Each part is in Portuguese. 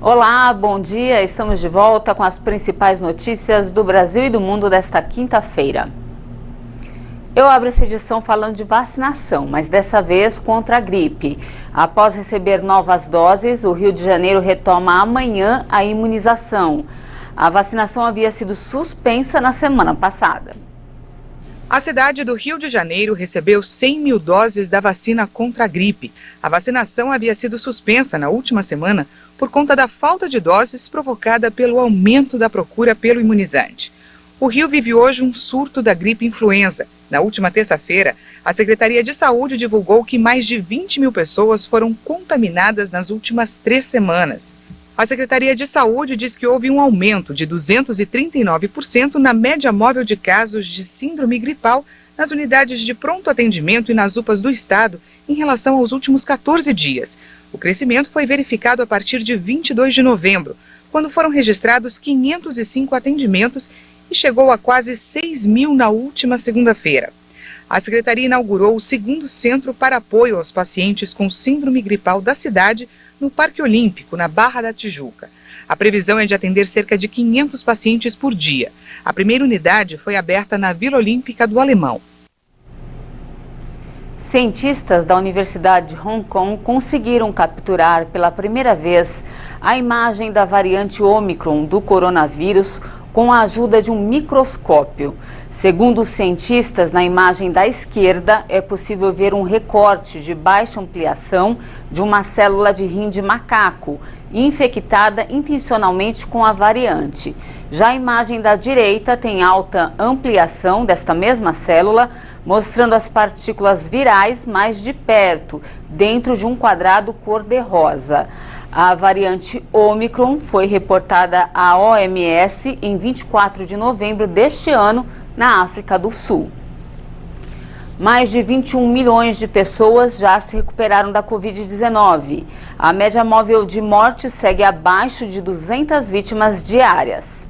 Olá, bom dia. Estamos de volta com as principais notícias do Brasil e do mundo desta quinta-feira. Eu abro essa edição falando de vacinação, mas dessa vez contra a gripe. Após receber novas doses, o Rio de Janeiro retoma amanhã a imunização. A vacinação havia sido suspensa na semana passada. A cidade do Rio de Janeiro recebeu 100 mil doses da vacina contra a gripe. A vacinação havia sido suspensa na última semana por conta da falta de doses provocada pelo aumento da procura pelo imunizante. O Rio vive hoje um surto da gripe influenza. Na última terça-feira, a Secretaria de Saúde divulgou que mais de 20 mil pessoas foram contaminadas nas últimas 3 semanas. A Secretaria de Saúde diz que houve um aumento de 239% na média móvel de casos de síndrome gripal nas unidades de pronto atendimento e nas UPAs do estado em relação aos últimos 14 dias. O crescimento foi verificado a partir de 22 de novembro, quando foram registrados 505 atendimentos e chegou a quase 6 mil na última segunda-feira. A Secretaria inaugurou o segundo centro para apoio aos pacientes com síndrome gripal da cidade, no Parque Olímpico, na Barra da Tijuca. A previsão é de atender cerca de 500 pacientes por dia. A primeira unidade foi aberta na Vila Olímpica do Alemão. Cientistas da Universidade de Hong Kong conseguiram capturar pela primeira vez a imagem da variante Ômicron do coronavírus com a ajuda de um microscópio. Segundo os cientistas, na imagem da esquerda é possível ver um recorte de baixa ampliação de uma célula de rim de macaco, infectada intencionalmente com a variante. Já a imagem da direita tem alta ampliação desta mesma célula, mostrando as partículas virais mais de perto, dentro de um quadrado cor-de-rosa. A variante Ômicron foi reportada à OMS em 24 de novembro deste ano, na África do Sul. Mais de 21 milhões de pessoas já se recuperaram da Covid-19. A média móvel de mortes segue abaixo de 200 vítimas diárias.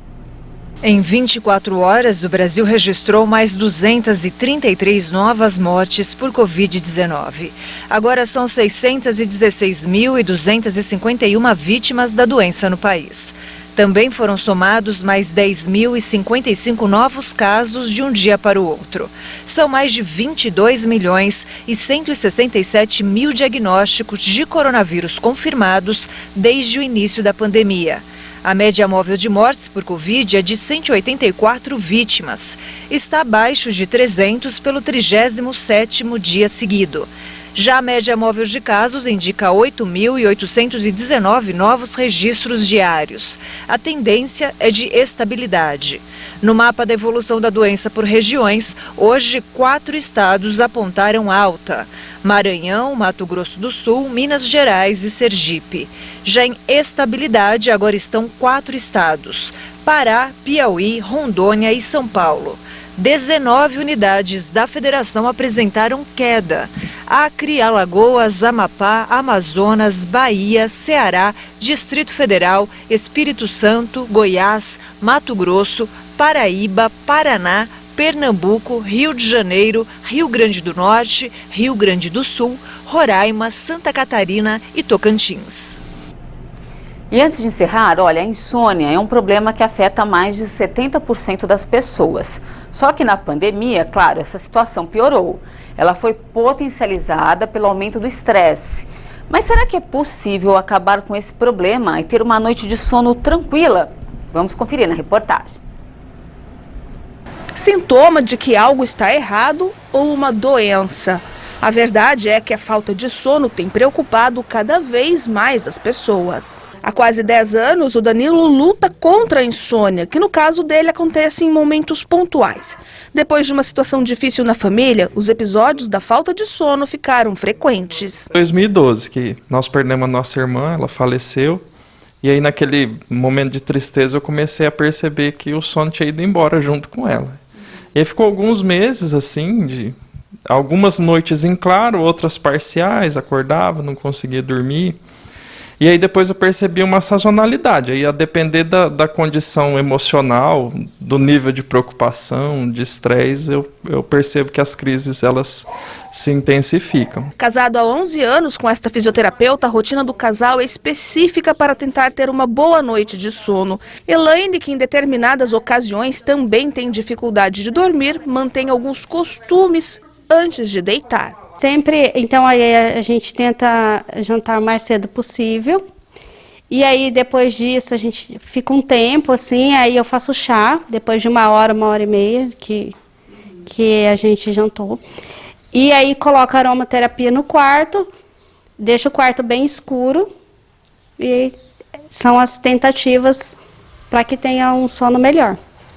Em 24 horas, o Brasil registrou mais 233 novas mortes por Covid-19. Agora são 616.251 vítimas da doença no país. Também foram somados mais 10.055 novos casos de um dia para o outro. São mais de 22 milhões e 167 mil diagnósticos de coronavírus confirmados desde o início da pandemia. A média móvel de mortes por Covid é de 184 vítimas. Está abaixo de 300 pelo 37º dia seguido. Já a média móvel de casos indica 8.819 novos registros diários. A tendência é de estabilidade. No mapa da evolução da doença por regiões, hoje 4 estados apontaram alta: Maranhão, Mato Grosso do Sul, Minas Gerais e Sergipe. Já em estabilidade, agora estão 4 estados: Pará, Piauí, Rondônia e São Paulo. 19 unidades da federação apresentaram queda: Acre, Alagoas, Amapá, Amazonas, Bahia, Ceará, Distrito Federal, Espírito Santo, Goiás, Mato Grosso, Paraíba, Paraná, Pernambuco, Rio de Janeiro, Rio Grande do Norte, Rio Grande do Sul, Roraima, Santa Catarina e Tocantins. E antes de encerrar, olha, a insônia é um problema que afeta mais de 70% das pessoas. Só que na pandemia, claro, essa situação piorou. Ela foi potencializada pelo aumento do estresse. Mas será que é possível acabar com esse problema e ter uma noite de sono tranquila? Vamos conferir na reportagem. Sintoma de que algo está errado ou uma doença? A verdade é que a falta de sono tem preocupado cada vez mais as pessoas. Há quase 10 anos, o Danilo luta contra a insônia, que no caso dele acontece em momentos pontuais. Depois de uma situação difícil na família, os episódios da falta de sono ficaram frequentes. Em 2012, que nós perdemos a nossa irmã, ela faleceu. E aí naquele momento de tristeza eu comecei a perceber que o sono tinha ido embora junto com ela. E aí ficou alguns meses assim, de algumas noites em claro, outras parciais, acordava, não conseguia dormir. E aí depois eu percebi uma sazonalidade, aí a depender da condição emocional, do nível de preocupação, de estresse, eu percebo que as crises elas se intensificam. Casado há 11 anos com esta fisioterapeuta, a rotina do casal é específica para tentar ter uma boa noite de sono. Elaine, que em determinadas ocasiões também tem dificuldade de dormir, mantém alguns costumes antes de deitar. Sempre, então aí a gente tenta jantar o mais cedo possível. E aí depois disso a gente fica um tempo assim, aí eu faço chá, depois de 1 hora e meia que a gente jantou. E aí coloco a aromaterapia no quarto, deixo o quarto bem escuro e são as tentativas para que tenha um sono melhor.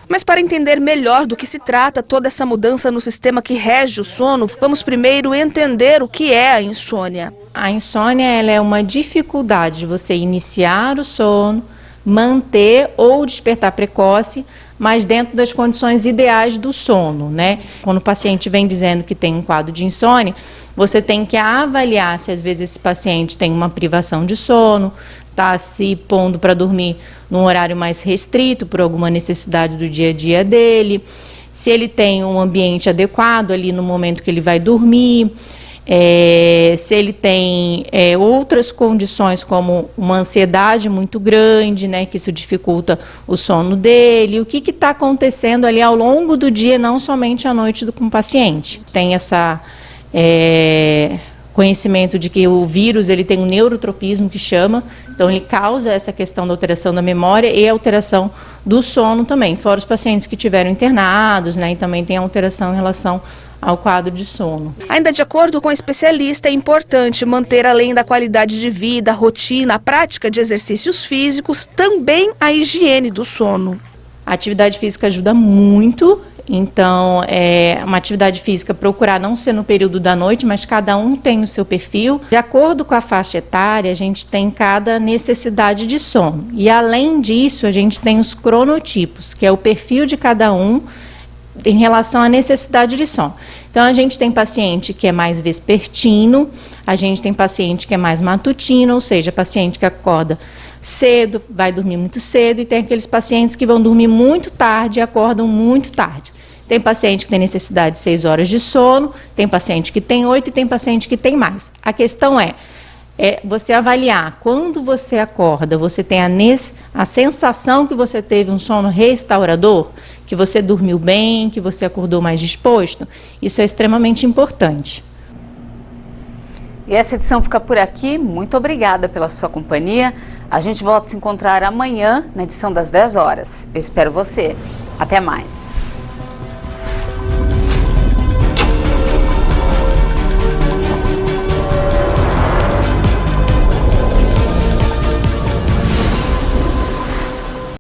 Mas para entender melhor do que se trata toda essa mudança no sistema que rege o sono, vamos primeiro entender o que é a insônia. A insônia ela é uma dificuldade de você iniciar o sono, manter ou despertar precoce, mas dentro das condições ideais do sono, né? Quando o paciente vem dizendo que tem um quadro de insônia, você tem que avaliar se às vezes esse paciente tem uma privação de sono, está se pondo para dormir num horário mais restrito por alguma necessidade do dia a dia dele, se ele tem um ambiente adequado ali no momento que ele vai dormir, se ele tem outras condições como uma ansiedade muito grande, né, que isso dificulta o sono dele, o que está acontecendo ali ao longo do dia, não somente à noite com o paciente. Tem essa conhecimento de que o vírus ele tem um neurotropismo que chama, então ele causa essa questão da alteração da memória e alteração do sono também, fora os pacientes que tiveram internados, né, e também tem alteração em relação ao quadro de sono. Ainda de acordo com o especialista, é importante manter, além da qualidade de vida, a rotina, a prática de exercícios físicos, também a higiene do sono. A atividade física ajuda muito, então uma atividade física procurar não ser no período da noite, mas cada um tem o seu perfil. De acordo com a faixa etária, a gente tem cada necessidade de sono. E além disso, a gente tem os cronotipos, que é o perfil de cada um em relação à necessidade de sono. Então, a gente tem paciente que é mais vespertino, a gente tem paciente que é mais matutino, ou seja, paciente que acorda cedo, vai dormir muito cedo, e tem aqueles pacientes que vão dormir muito tarde e acordam muito tarde. Tem paciente que tem necessidade de 6 horas de sono, tem paciente que tem 8 e tem paciente que tem mais. A questão é você avaliar, quando você acorda, você tem a sensação que você teve um sono restaurador, que você dormiu bem, que você acordou mais disposto. Isso é extremamente importante. E essa edição fica por aqui. Muito obrigada pela sua companhia. A gente volta a se encontrar amanhã na edição das 10 horas. Eu espero você. Até mais.